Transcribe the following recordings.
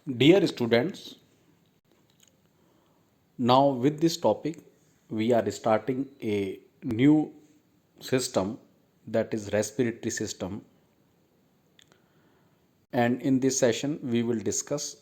Dear students, now with this topic, we are starting a new system, that is respiratory system, and in this session we will discuss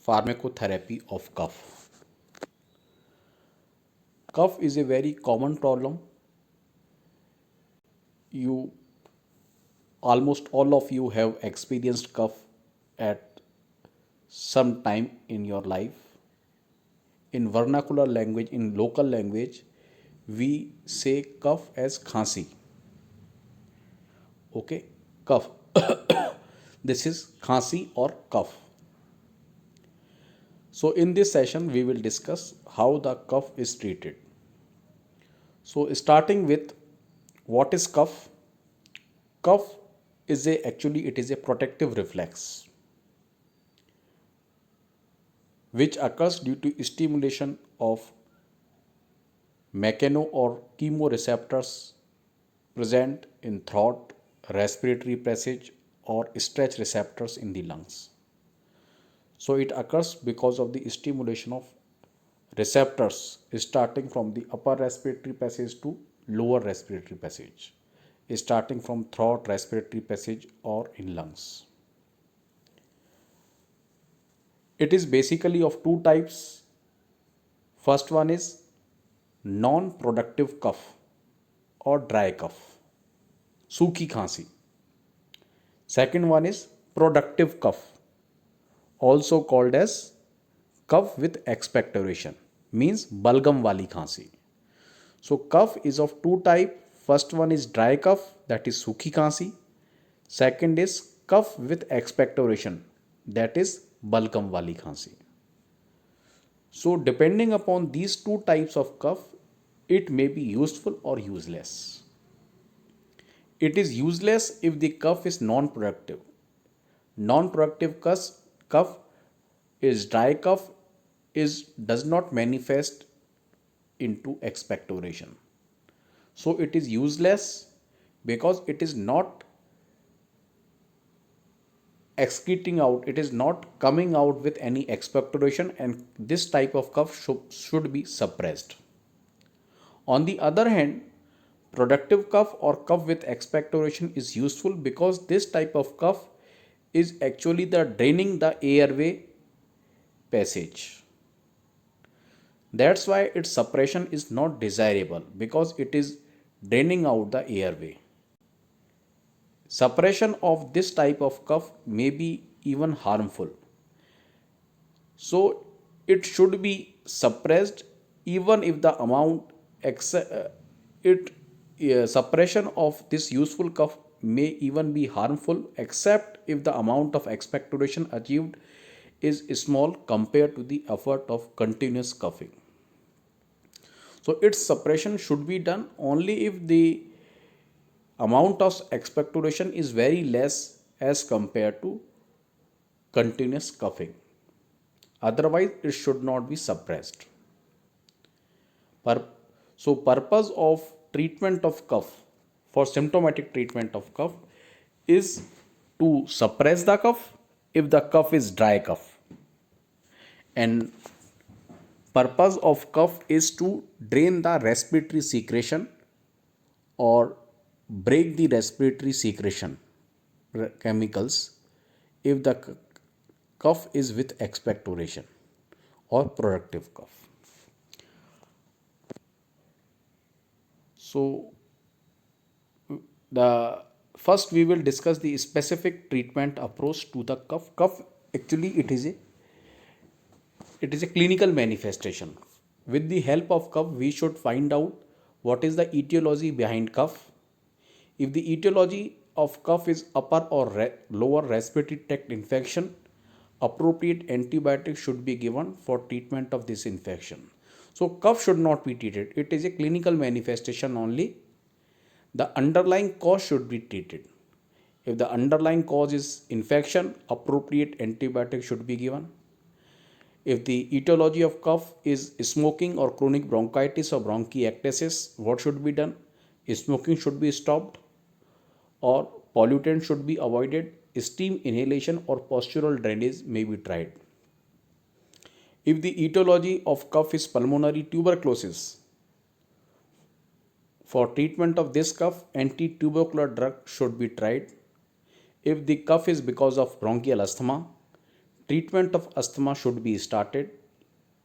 pharmacotherapy of cough. Cough is a very common problem. You almost all of you have experienced cough at some time in your life. In vernacular language, in local language, we say cough as khansi. Okay, cough. This is khansi or cough. So in this session we will discuss how the cough is treated. So starting with what is cough? Cough is a actually it is a protective reflex which occurs due to stimulation of mechano or chemoreceptors present in throat, respiratory passage, or stretch receptors in the lungs. So it occurs because of the stimulation of receptors starting from the upper respiratory passage to lower respiratory passage, starting from throat, respiratory passage, or in lungs. It is basically of two types. First one is non-productive cough or dry cough, सूखी खांसी. Second one is productive cough, also called as cough with expectoration, means balgam wali khansi. So cough is of two type. First one is dry cough, that is सूखी खांसी. Second is cough with expectoration, that is balgam wali khansi. So depending upon these two types of cough, it may be useful or useless. It is useless if the cough is non-productive. Non-productive cough is dry cough, does not manifest into expectoration. So it is useless because it is not excreting out, it is not coming out with any expectoration, and this type of cough should be suppressed. On the other hand, productive cough or cough with expectoration is useful because this type of cough is actually the draining the airway passage. That's why its suppression is not desirable, because it is draining out the airway. Suppression of this type of cough may be even harmful. So it should be suppressed even if the amount it suppression of this useful cough may even be harmful, except if the amount of expectoration achieved is small compared to the effort of continuous coughing. So its suppression should be done only if the amount of expectoration is very less as compared to continuous coughing. Otherwise, it should not be suppressed. So purpose of treatment of cough, for symptomatic treatment of cough, is to suppress the cough if the cough is dry cough, and purpose of cough is to drain the respiratory secretion or break the respiratory secretion chemicals if the cough is with expectoration or productive cough. So the first we will discuss the specific treatment approach to the cough. Cough actually it is a clinical manifestation. With the help of cough, we should find out what is the etiology behind cough. If the etiology of cough is upper or lower respiratory tract infection, appropriate antibiotics should be given for treatment of this infection. So cough should not be treated. It is a clinical manifestation only. The underlying cause should be treated. If the underlying cause is infection, appropriate antibiotics should be given. If the etiology of cough is smoking or chronic bronchitis or bronchiectasis, what should be done? Smoking should be stopped, or pollutant should be avoided. Steam inhalation or postural drainage may be tried. If the etiology of cough is pulmonary tuberculosis, for treatment of this cough, anti-tubercular drug should be tried. If the cough is because of bronchial asthma, treatment of asthma should be started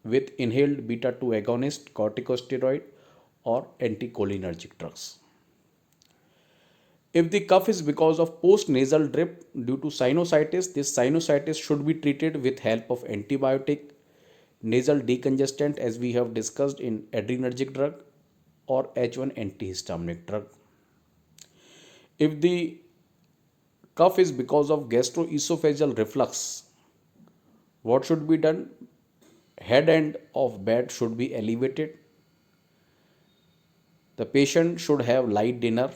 with inhaled beta 2 agonist, corticosteroid, or anticholinergic drugs. If the cough is because of post-nasal drip due to sinusitis, this sinusitis should be treated with help of antibiotic, nasal decongestant as we have discussed in adrenergic drug or H1 antihistaminic drug. If the cough is because of gastroesophageal reflux, what should be done? Head end of bed should be elevated. The patient should have light dinner.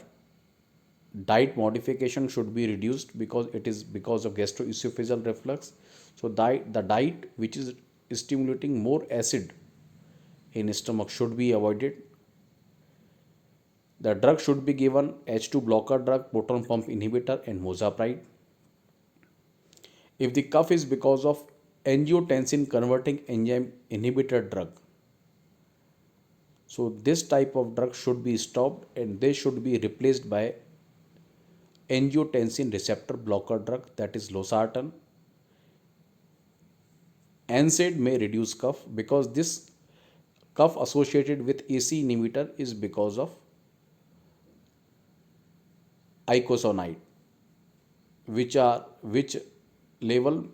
Diet modification should be reduced because it is because of gastroesophageal reflux. So the diet which is stimulating more acid in stomach should be avoided. The drug should be given H2 blocker drug, proton pump inhibitor and mozapride. If the cough is because of angiotensin converting enzyme inhibitor drug, so this type of drug should be stopped and they should be replaced by angiotensin receptor blocker drug, that is losartan. NSAID may reduce cough because this cough associated with AC inhibitor is because of icosonide, which level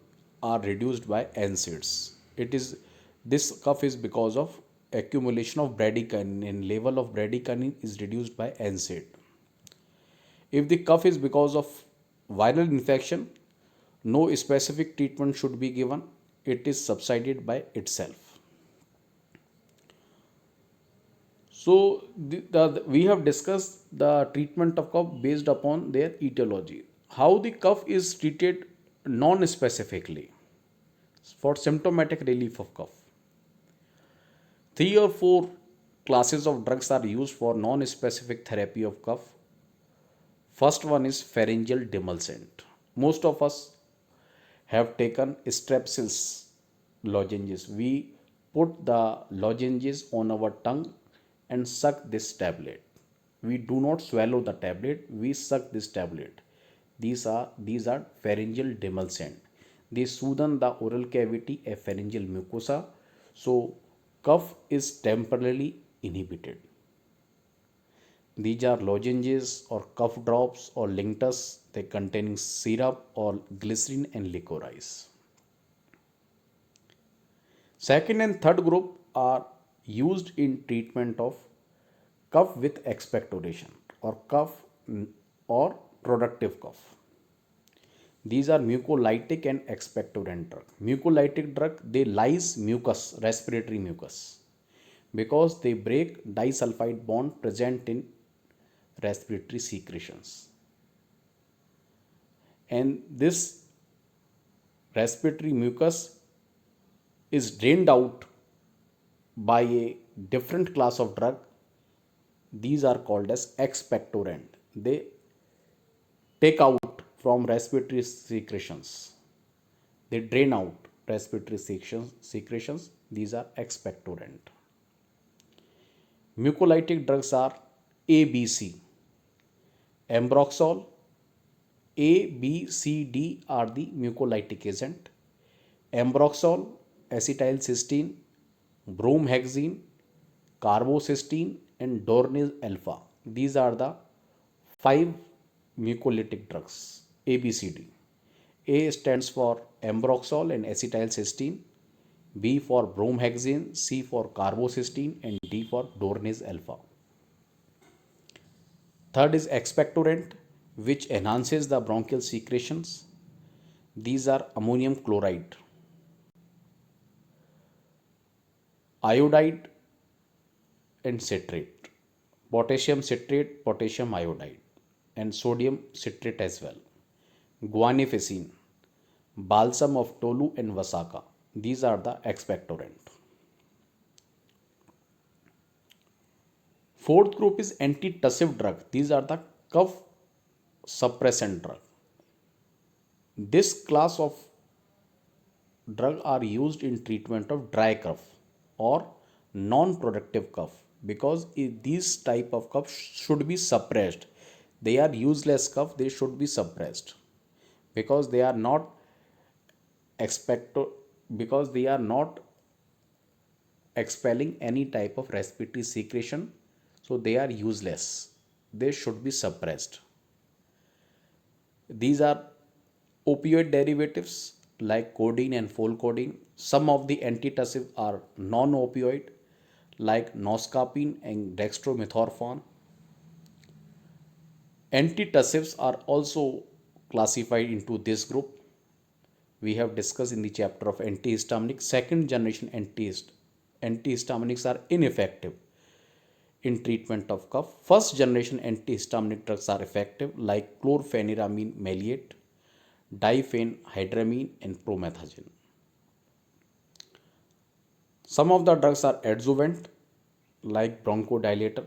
are reduced by NSAIDs. This cough is because of accumulation of bradykinin and level of bradykinin is reduced by NSAID. If the cough is because of viral infection, no specific treatment should be given. It is subsided by itself. So we have discussed the treatment of cough based upon their etiology. How the cough is treated non-specifically for symptomatic relief of cough. 3 or 4 classes of drugs are used for non-specific therapy of cough. First one is pharyngeal demulcent. Most of us have taken strepsils lozenges. We put the lozenges on our tongue and suck this tablet. We do not swallow the tablet, we suck this tablet. These are pharyngeal demulcent. They soothe the oral cavity, a pharyngeal mucosa, so cough is temporarily inhibited. These are lozenges or cough drops or linctus. They containing syrup or glycerin and licorice. Second and third group are used in treatment of cough with expectoration or cough or productive cough. These are mucolytic and expectorant drug. Mucolytic drug, they lyse mucus, respiratory mucus, because they break disulfide bond present in respiratory secretions. And this respiratory mucus is drained out by a different class of drug. These are called as expectorant. They take out from respiratory secretions. They drain out respiratory secretions. These are expectorant. Mucolytic drugs are ABC. Ambroxol, A, B, C, D are the mucolytic agent. Ambroxol, acetylcysteine, bromhexine, carbocysteine and Dorniz alpha. These are the 5 mucolytic drugs, ABCD. A stands for ambroxol and acetylcysteine, B for bromhexine, C for carbocysteine and D for Dorniz alpha. Third is expectorant, which enhances the bronchial secretions. These are ammonium chloride, iodide and citrate, potassium citrate, potassium iodide and sodium citrate as well. Guanifacine, balsam of tolu and vasaka. These are the expectorant. Fourth group is antitussive drug. These are the cough suppressant drug. This class of drugs are used in treatment of dry cough or non-productive cough because these type of cough should be suppressed. They are useless cough, they should be suppressed because they are not expect because they are not expelling any type of respiratory secretion, so they are useless, they should be suppressed. These are opioid derivatives like codeine and folcodeine. Some of the antitussive are non-opioid like noscapine and dextromethorphan. Antitussives are also classified into this group. We have discussed in the chapter of antihistaminic. Second generation antihistaminics are ineffective in treatment of cough. First generation antihistaminic drugs are effective like chlorpheniramine maleate, diphenhydramine, and promethazine. Some of the drugs are adjuvant like bronchodilator.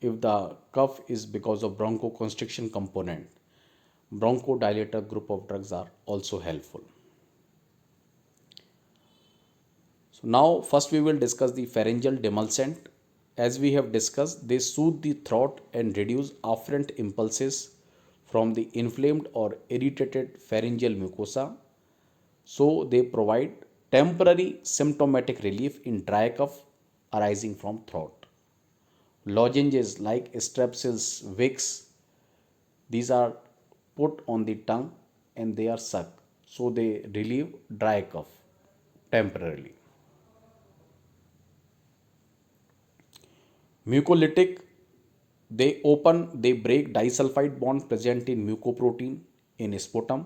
If the cough is because of bronchoconstriction component, bronchodilator group of drugs are also helpful. So now first we will discuss the pharyngeal demulcent. As we have discussed, they soothe the throat and reduce afferent impulses from the inflamed or irritated pharyngeal mucosa. So they provide temporary symptomatic relief in dry cough arising from throat. Lozenges like strepsils, Vicks, these are put on the tongue and they are sucked. So they relieve dry cough temporarily. Mucolytic, they break disulfide bond present in mucoprotein in sputum.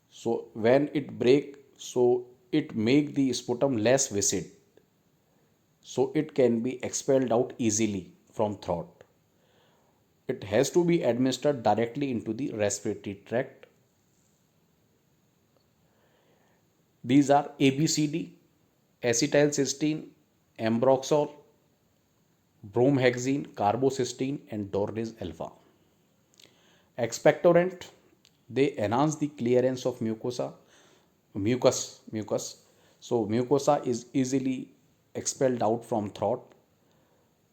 So when it break, so it make the sputum less viscid. So it can be expelled out easily from throat. It has to be administered directly into the respiratory tract. These are ABCD, acetylcysteine, ambroxol, bromhexine, carbocysteine, and Dornase alpha. Expectorant, they enhance the clearance of mucus. So mucosa is easily expelled out from throat.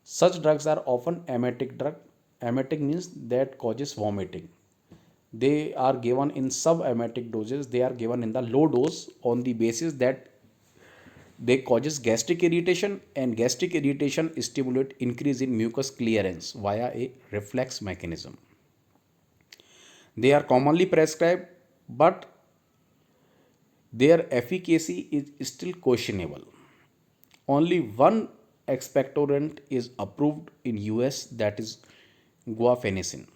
Such drugs are often emetic drug. Emetic means that causes vomiting. They are given in subemetic doses. They are given in the low dose on the basis that they causes gastric irritation, and gastric irritation stimulate increase in mucus clearance via a reflex mechanism. They are commonly prescribed, but their efficacy is still questionable. Only one expectorant is approved in US, that is guaifenesin.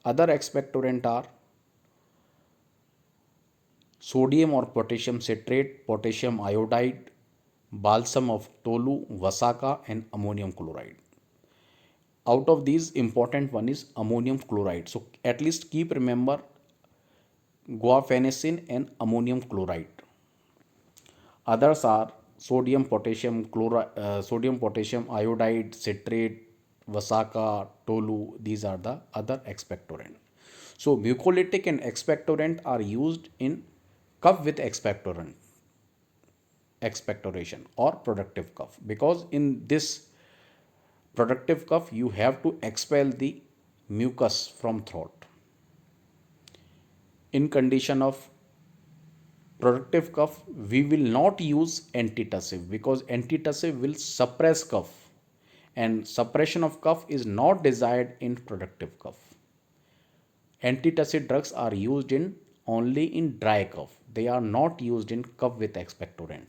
Other expectorant are sodium or potassium citrate, potassium iodide, balsam of Tolu, Vasaka, and ammonium chloride. Out of these, important one is ammonium chloride. So at least keep remember guaifenesin and ammonium chloride. Others are sodium potassium iodide, citrate, Vasaka, Tolu. These are the other expectorant. So mucolytic and expectorant are used in cough with expectoration or productive cough, because in this productive cough you have to expel the mucus from throat. In condition of productive cough, we will not use antitussive because antitussive will suppress cough, and suppression of cough is not desired in productive cough. Antitussive drugs are used in only in dry cough. They are not used in cough with expectorant.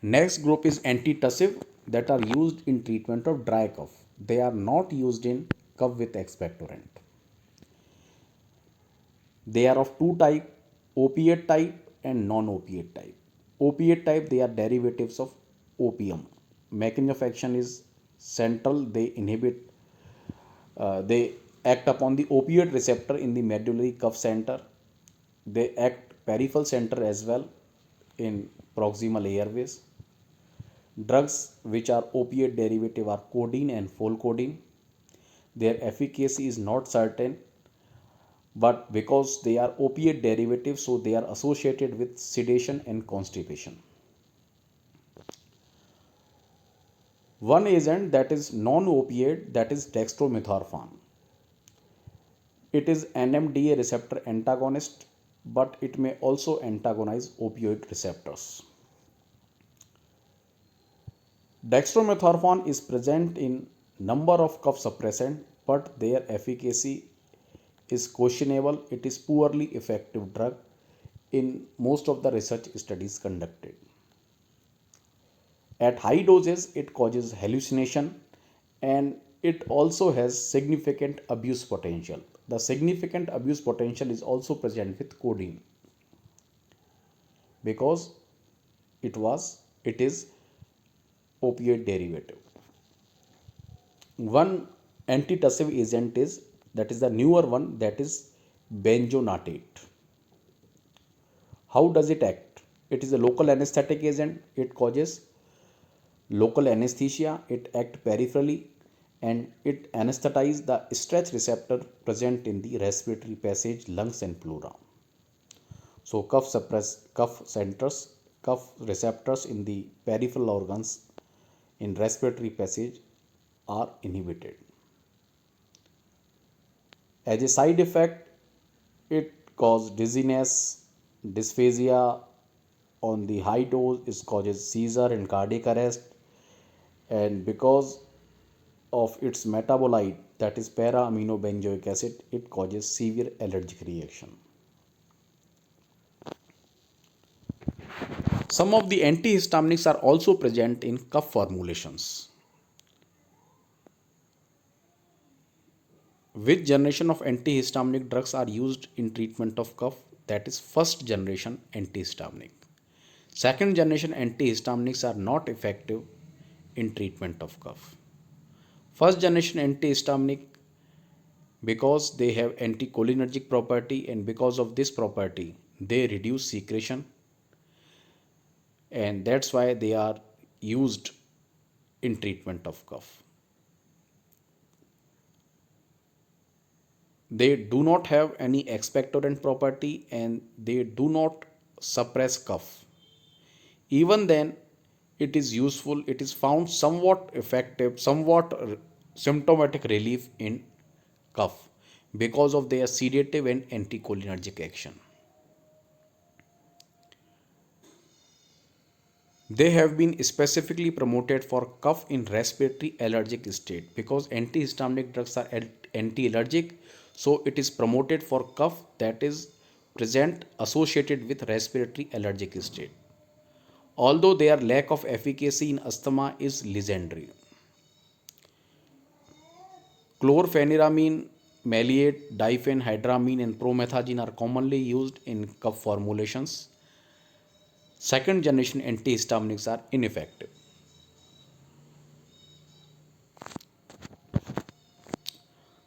Next group is antitussive that are used in treatment of dry cough. They are not used in cough with expectorant. They are of two type, opiate type and non-opiate type. Opiate type, they are derivatives of opium. Mechanism of action is central. They act upon the opioid receptor in the medullary cuff center. They act peripheral center as well in proximal airways. Drugs which are opiate derivative are codeine and folcodeine. Their efficacy is not certain. but because they are opiate derivatives, so they are associated with sedation and constipation. One agent that is non-opiate, that is dextromethorphan. It is NMDA receptor antagonist, but it may also antagonize opioid receptors. Dextromethorphan is present in number of cough suppressant, but their efficacy is questionable. It is poorly effective drug in most of the research studies conducted. At high doses, it causes hallucination and it also has significant abuse potential. The significant abuse potential is also present with codeine because it is opioid derivative. One antitussive agent is, that is the newer one, that is benzonatate. How does it act? It is a local anesthetic agent. It causes local anesthesia. It acts peripherally and it anesthetizes the stretch receptor present in the respiratory passage, lungs and pleura. So cough receptors in the peripheral organs in respiratory passage are inhibited. As a side effect, it causes dizziness, dysphagia. On the high dose, it causes seizure and cardiac arrest. And because of its metabolite, that is para-aminobenzoic acid, it causes severe allergic reaction. Some of the antihistaminics are also present in cough formulations. Which generation of antihistaminic drugs are used in treatment of cough? That is first generation antihistaminic. Second generation antihistaminics are not effective in treatment of cough. First generation antihistaminic, because they have anticholinergic property and because of this property they reduce secretion, and that's why they are used in treatment of cough. They do not have any expectorant property and they do not suppress cough. Even then, it is useful, it is found somewhat effective, somewhat symptomatic relief in cough because of their sedative and anticholinergic action. They have been specifically promoted for cough in respiratory allergic state because antihistaminic drugs are anti-allergic, so it is promoted for cough that is present associated with respiratory allergic state. Although their lack of efficacy in asthma is legendary. Chlorpheniramine, maleate, diphenhydramine, and promethazine are commonly used in cough formulations. Second generation antihistaminics are ineffective.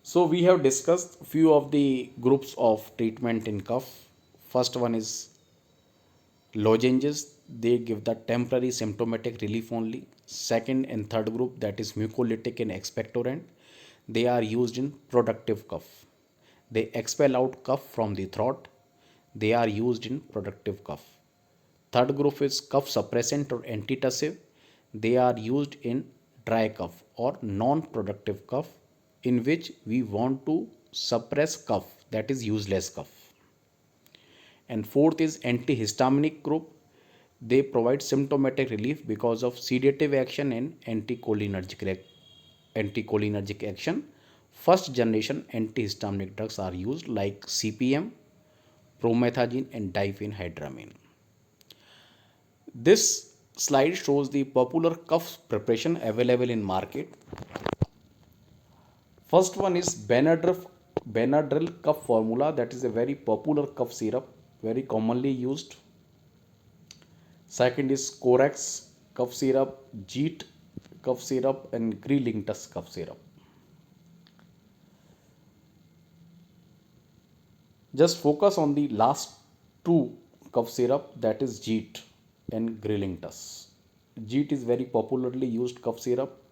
So we have discussed few of the groups of treatment in cough. First one is lozenges. They give the temporary symptomatic relief only. Second and third group, that is mucolytic and expectorant. They are used in productive cough. They expel out cough from the throat. They are used in productive cough. Third group is cough suppressant or antitussive. They are used in dry cough or non-productive cough in which we want to suppress cough, that is useless cough. And fourth is antihistaminic group. They provide symptomatic relief because of sedative action and anticholinergic action. First generation antihistaminic drugs are used like CPM, promethazine and diphenhydramine. This slide shows the popular cough preparation available in market. First one is Benadryl cough formula, that is a very popular cough syrup, very commonly used. Second is Corax cough syrup, Jeet cough syrup and Grelingtus cough syrup. Just focus on the last two cough syrup, that is Jeet and Grelingtus. Jeet is very popularly used cough syrup.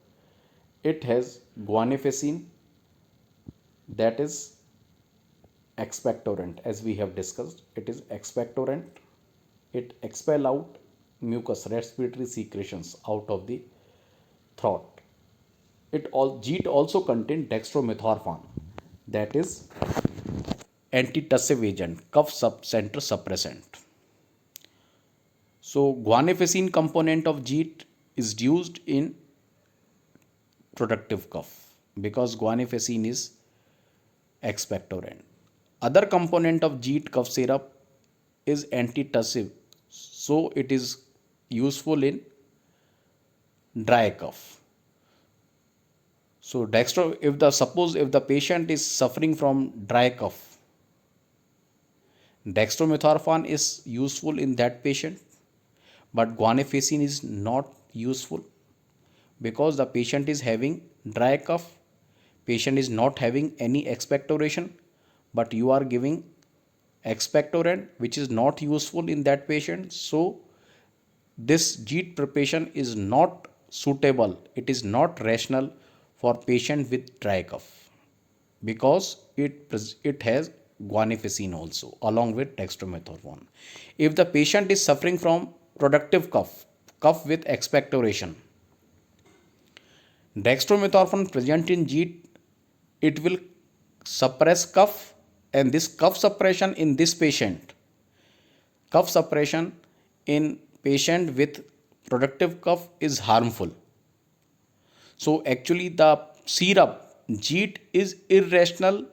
It has guanfacine, that is expectorant. As we have discussed, it is expectorant. It expel out mucus, respiratory secretions out of the throat. JEET also contain dextromethorphan, that is antitussive agent, cough center suppressant. So guanifacine component of JEET is used in productive cough because guanifacine is expectorant. Other component of JEET cough syrup is antitussive, so it is useful in dry cough. So if the patient is suffering from dry cough, dextromethorphan is useful in that patient, but guanifacine is not useful because the patient is having dry cough, patient is not having any expectoration, but you are giving expectorant which is not useful in that patient. So this JEET preparation is not suitable, it is not rational for patient with dry cough because it has guanifacine also along with dextromethorphan. If the patient is suffering from productive cough with expectoration, dextromethorphan present in JEET, it will suppress cough, and this cough suppression in this patient, cough suppression in patient with productive cough is harmful. So actually the syrup JEET is irrational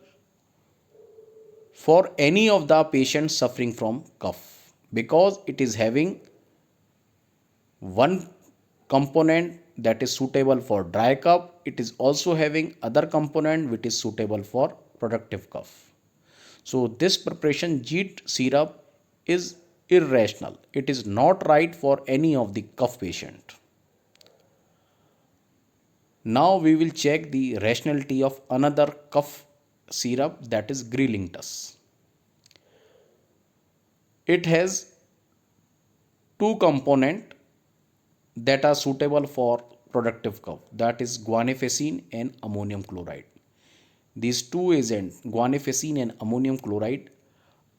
for any of the patients suffering from cough because it is having one component that is suitable for dry cough, it is also having other component which is suitable for productive cough. So this preparation JEET syrup is irrational, it is not right for any of the cough patient. Now we will check the rationality of another cough syrup, that is Greelintus. It has two components that are suitable for productive cough, that is guanifacine and ammonium chloride. These two agents, guanifacine and ammonium chloride,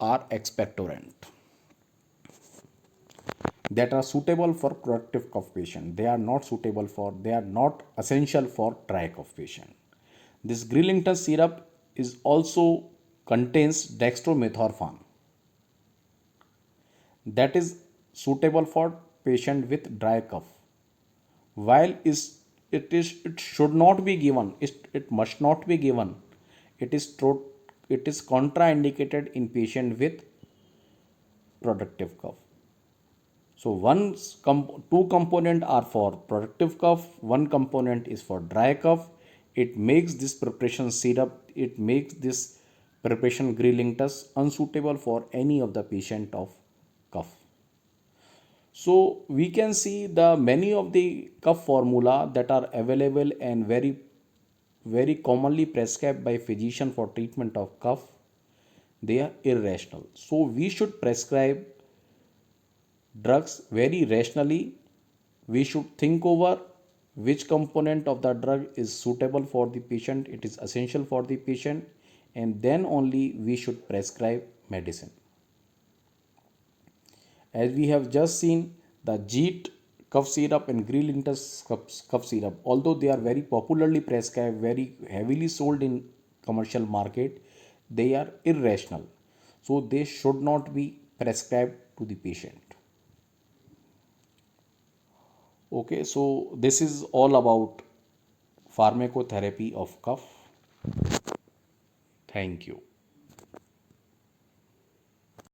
are expectorant that are suitable for productive cough patient. They are not essential for dry cough patient. This Greelintus syrup is also contains dextromethorphan that is suitable for patient with dry cough. While it should not be given, it must not be given. It is contraindicated in patient with productive cough. So two component are for productive cough, one component is for dry cough. It makes this preparation syrup, it makes this preparation Greelintus unsuitable for any of the patient of cough. So we can see the many of the cough formula that are available and very commonly prescribed by physician for treatment of cough, they are irrational. So we should prescribe drugs very rationally. We should think over which component of the drug is suitable for the patient, it is essential for the patient, and then only we should prescribe medicine. As we have just seen, the JEET cough syrup and Greelintus cough syrup, although they are very popularly prescribed, very heavily sold in commercial market, they are irrational. So they should not be prescribed to the patient. Okay, so this is all about pharmacotherapy of cough. Thank you.